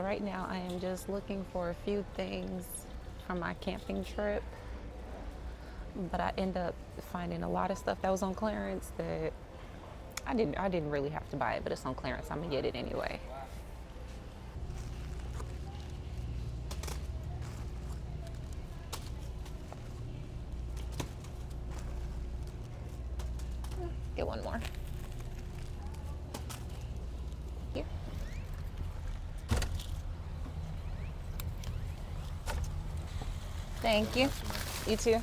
So right now I am just looking for a few things from my camping trip, but I end up finding a lot of stuff that was on clearance that I didn't really have to buy it, but it's on clearance. I'm gonna get it anyway. Get one more. Here. Thank you. You too.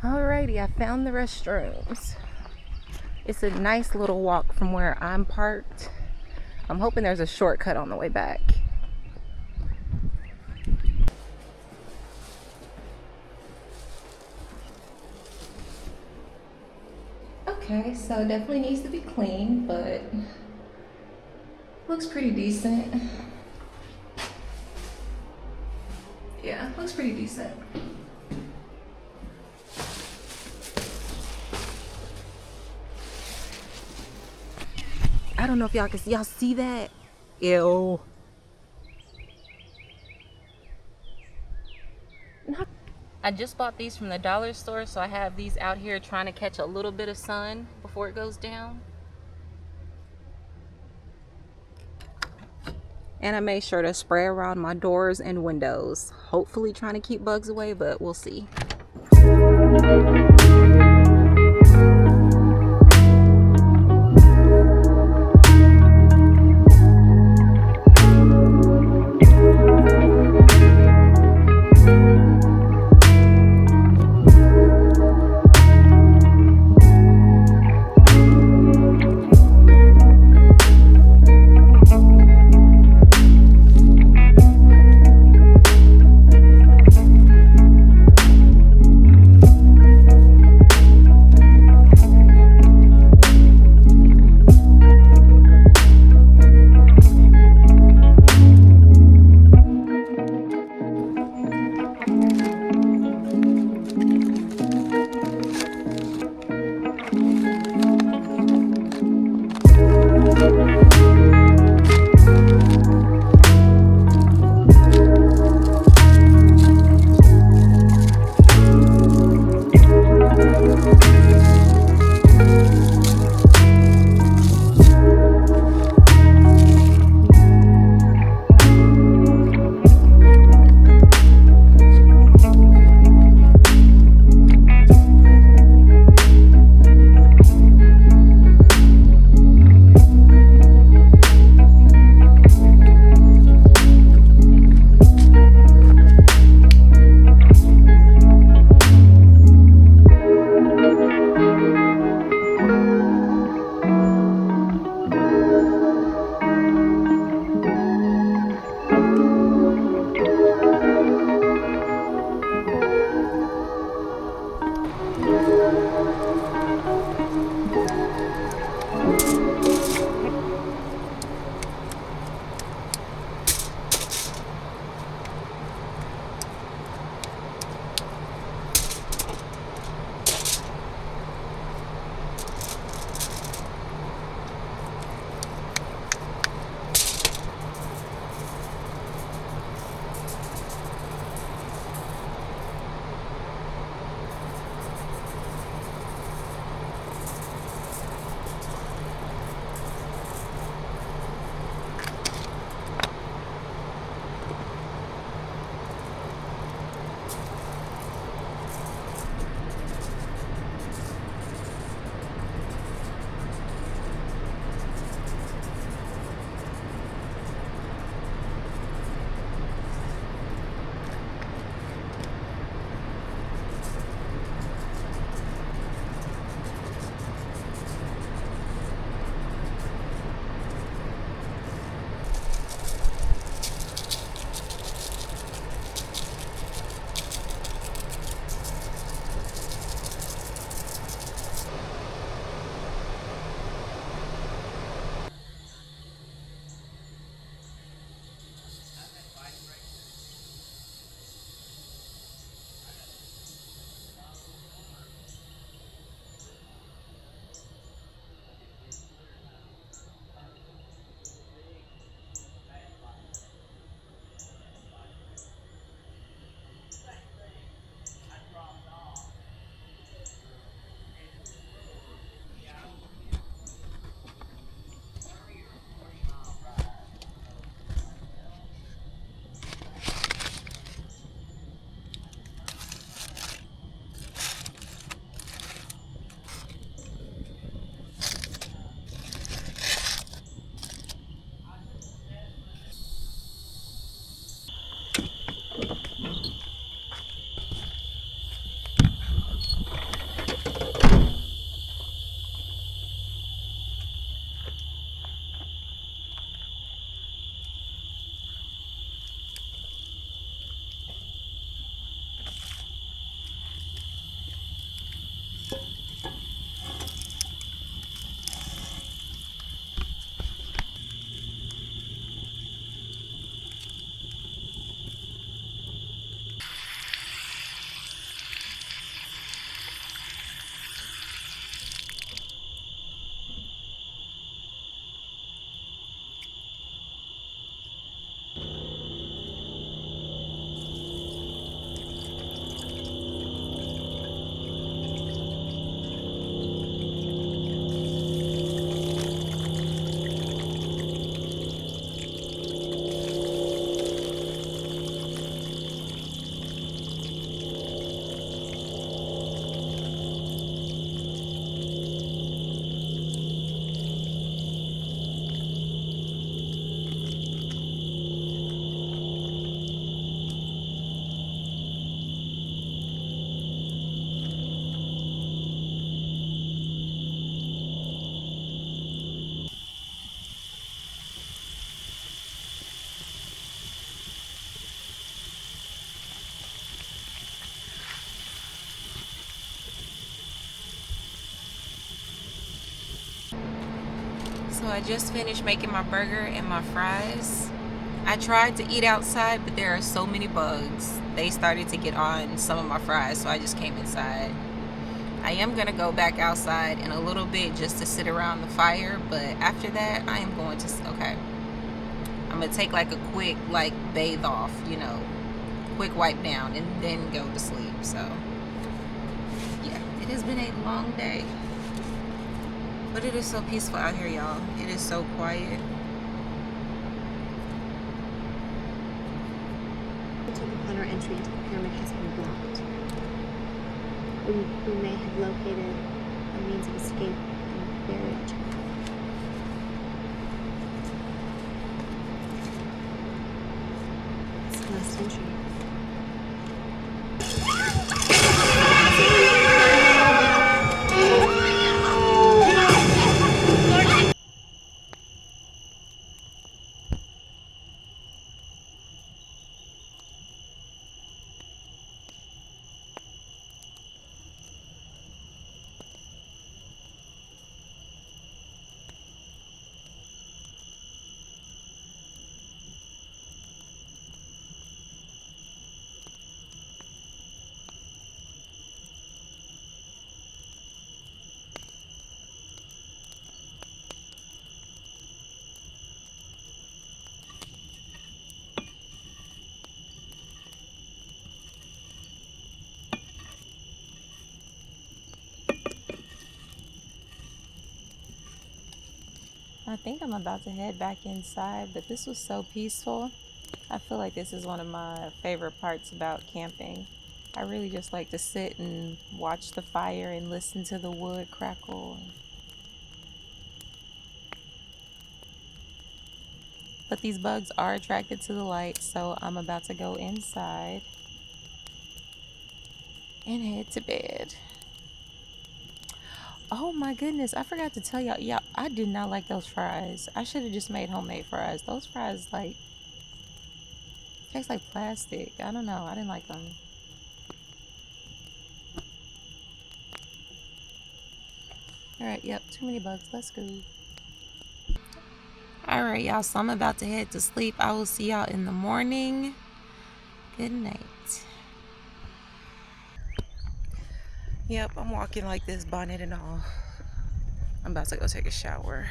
Alrighty, I found the restrooms. It's a nice little walk from where I'm parked. I'm hoping there's a shortcut on the way back. Okay, so it definitely needs to be clean, but looks pretty decent. Yeah, looks pretty decent. I don't know if y'all see that? Ew. I just bought these from the dollar store, so I have these out here trying to catch a little bit of sun before it goes down. And I made sure to spray around my doors and windows. Hopefully trying to keep bugs away, but we'll see. So I just finished making my burger and my fries. I tried to eat outside, but there are so many bugs. They started to get on some of my fries, so I just came inside. I am gonna go back outside in a little bit just to sit around the fire, but after that, I am going to, okay. I'm gonna take like a quick, like, bathe off, you know, quick wipe down, and then go to sleep, so. Yeah, it has been a long day. But it is so peaceful out here, y'all. It is so quiet. Upon our entry into the pyramid has been blocked. We may have located a means of escape and burial chamber. It's the last entry. I think I'm about to head back inside, but this was so peaceful. I feel like this is one of my favorite parts about camping. I really just like to sit and watch the fire and listen to the wood crackle. But these bugs are attracted to the light, so I'm about to go inside and head to bed. Oh my goodness, I forgot to tell y'all. Yeah, I did not like those fries. I should have just made homemade fries. Those fries, like, taste like plastic. I don't know. I didn't like them. Alright, yep, too many bugs. Let's go. Alright, y'all, so I'm about to head to sleep. I will see y'all in the morning. Good night. Yep, I'm walking like this, bonnet and all. I'm about to go take a shower.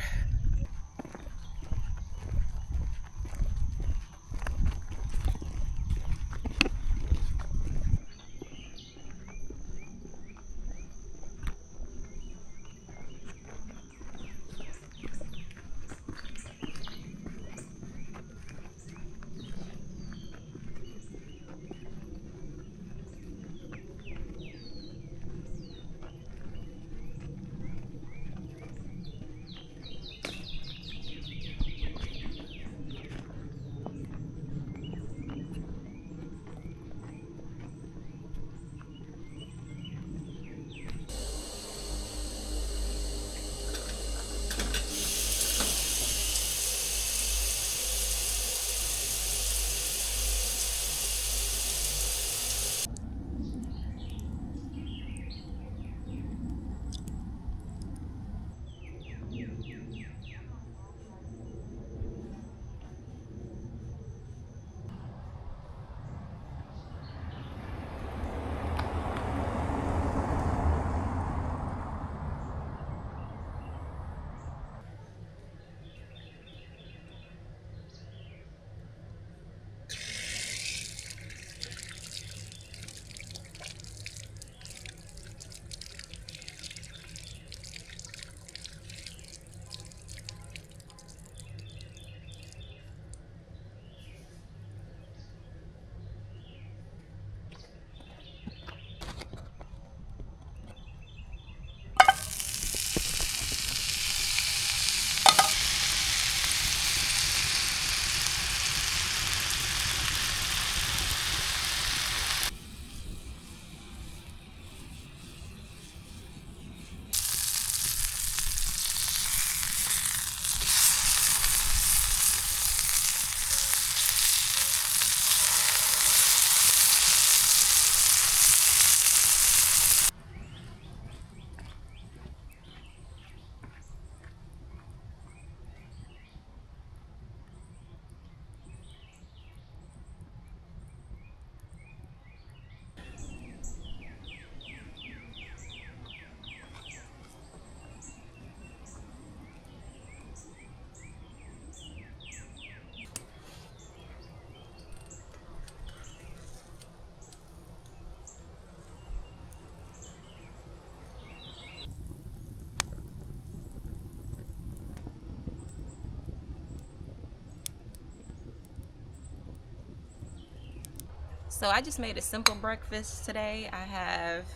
So I just made a simple breakfast today. I have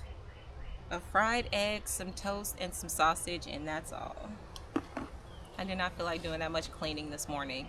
a fried egg, some toast, and some sausage, and that's all. I did not feel like doing that much cleaning this morning.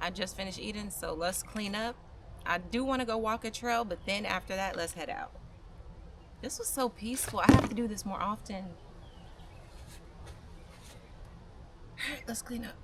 I just finished eating, so let's clean up. I do want to go walk a trail, but then after that, let's head out. This was so peaceful. I have to do this more often. All right, let's clean up.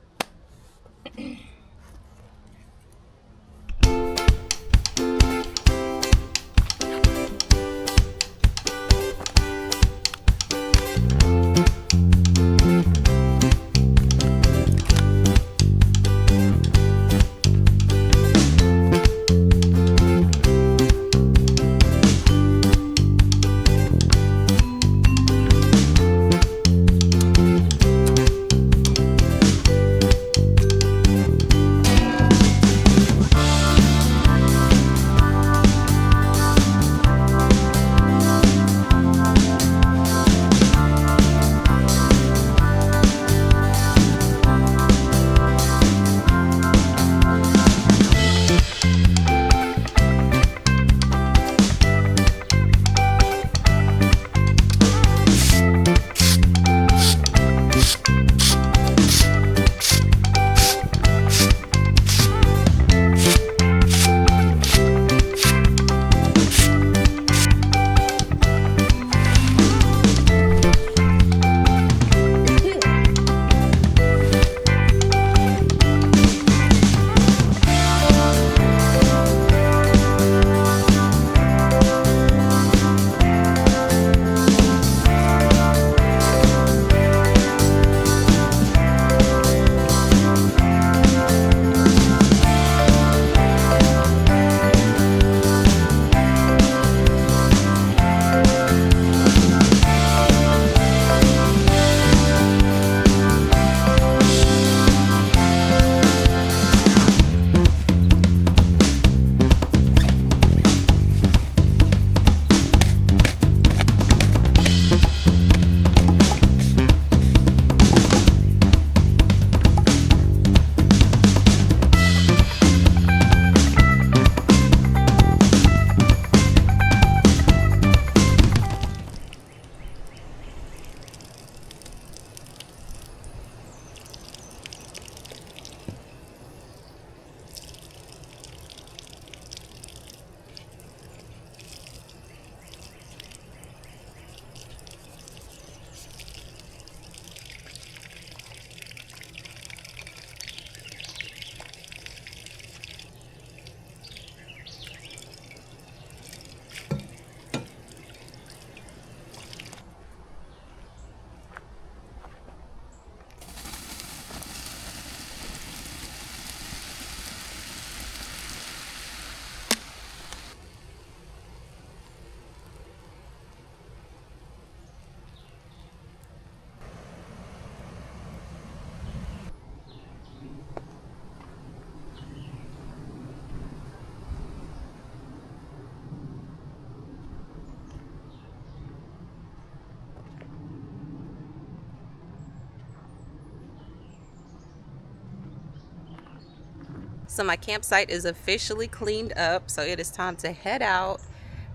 So my campsite is officially cleaned up, so it is time to head out.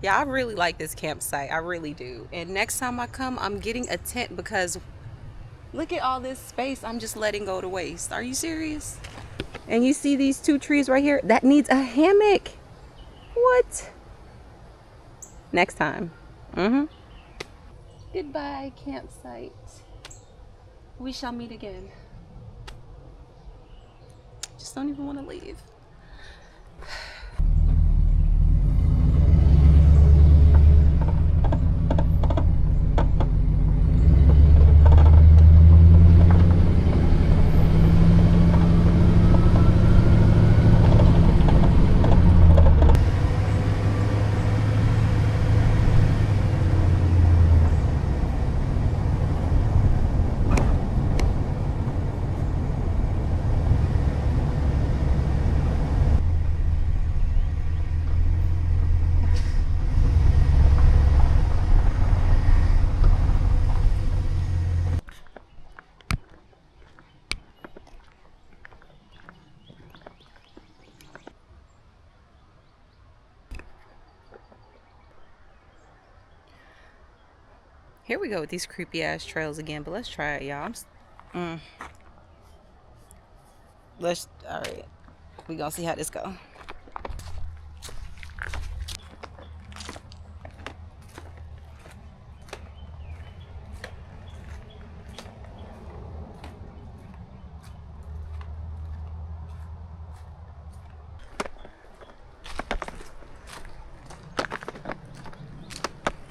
Yeah, I really like this campsite. I really do. And next time I come, I'm getting a tent because look at all this space I'm just letting go to waste. Are you serious? And you see these 2 trees right here? That needs a hammock. What? Next time. Goodbye, campsite. We shall meet again. Just don't even want to leave. Here we go with these creepy ass trails again, but let's try it, y'all. All right. We gonna see how this go.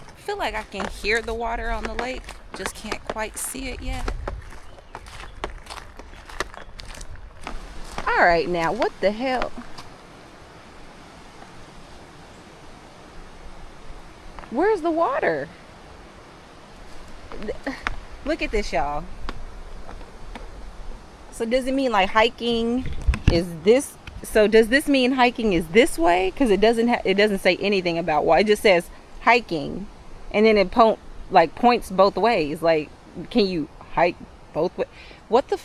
I feel like I can hear the water on the lake, just can't quite see it yet. All right, now what the hell? Where's the water? Look at this, y'all. So does it mean like hiking is this? So does this mean hiking is this way? Because it doesn't say anything about why. It just says hiking, and then it points both ways. Like, can you hike both ways? What the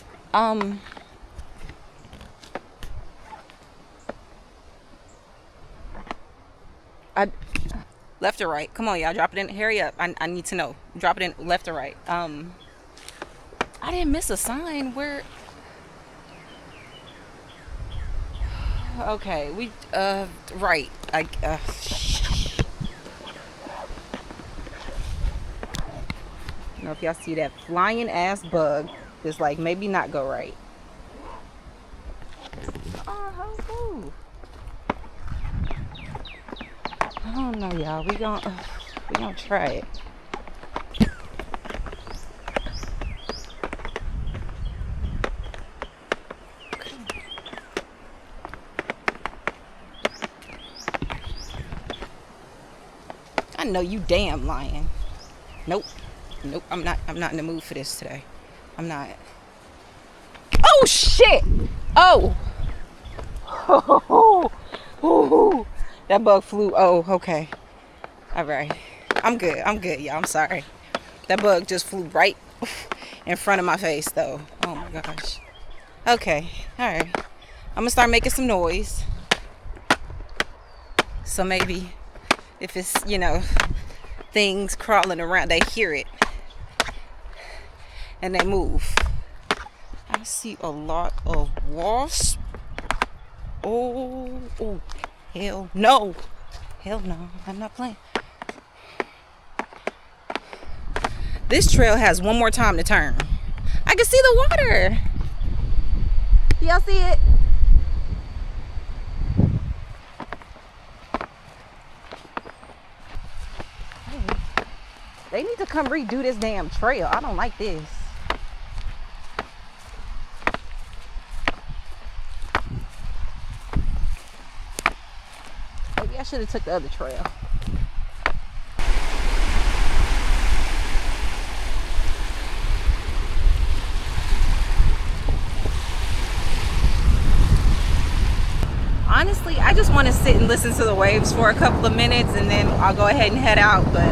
left or right? Come on, y'all, drop it in. Hurry up! I need to know. Drop it in left or right. I didn't miss a sign. Where? Okay, we right. I don't know if y'all see that flying ass bug. Just like maybe not go right. Oh, I don't know, y'all. We gonna try it. I know you damn lying. Nope. I'm not in the mood for this today. I'm not. Oh shit! Oh! That bug flew. Oh, okay. All right. I'm good, y'all. I'm sorry. That bug just flew right in front of my face, though. Oh my gosh. Okay. All right. I'm gonna start making some noise. So maybe if it's, things crawling around, they hear it and they move. I see a lot of wasps. Oh, hell no. I'm not playing. This trail has one more time to turn. I can see the water. Y'all see it? They need to come redo this damn trail. I don't like this. Maybe I should have took the other trail. Honestly, I just want to sit and listen to the waves for a couple of minutes and then I'll go ahead and head out. But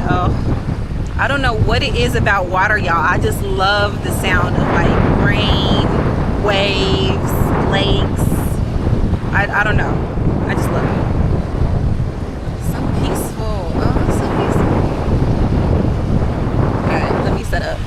I don't know what it is about water, y'all. I just love the sound of like rain, waves, lakes. I don't know. I just love it. So peaceful. Oh, it's so peaceful. Alright, let me set up.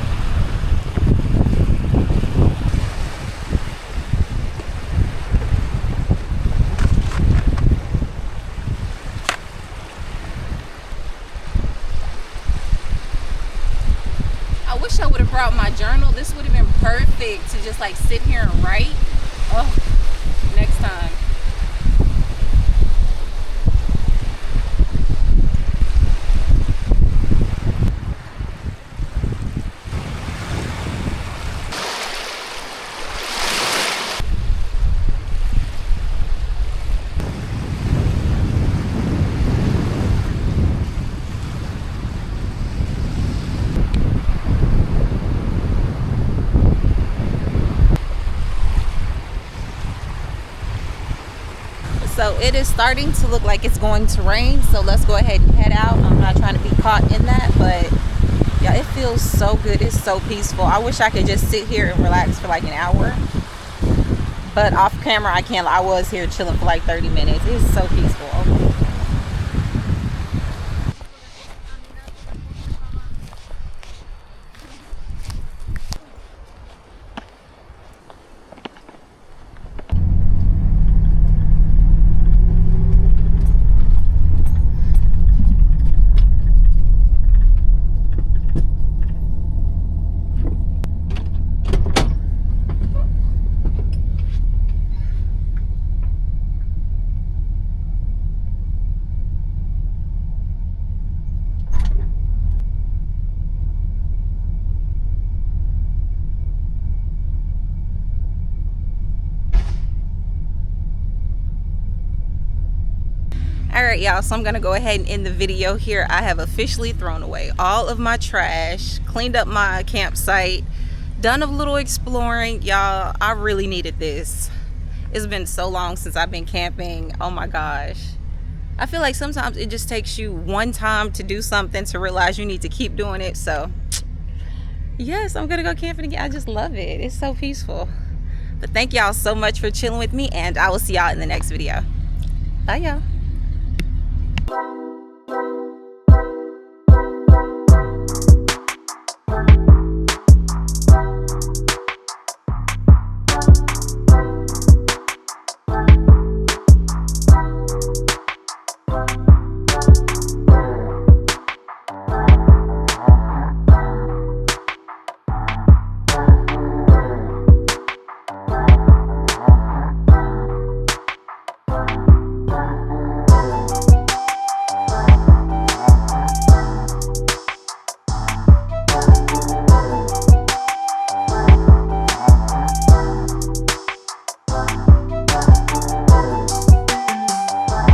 I wish I would have brought my journal. This would have been perfect to just like sit here and write. Oh, next time. So it is starting to look like it's going to rain, so let's go ahead and head out. I'm not trying to be caught in that, but yeah, it feels so good. It's so peaceful. I wish I could just sit here and relax for like an hour, but off camera I can't. I was here chilling for like 30 minutes. It's so peaceful. Okay. All right, y'all, so I'm gonna go ahead and end the video here. I have officially thrown away all of my trash, cleaned up my campsite, done a little exploring. Y'all, I really needed this. It's been so long since I've been camping. Oh my gosh. I feel like sometimes it just takes you one time to do something to realize you need to keep doing it. So yes, I'm gonna go camping again. I just love it. It's so peaceful. But thank y'all so much for chilling with me, and I will see y'all in the next video. Bye, y'all.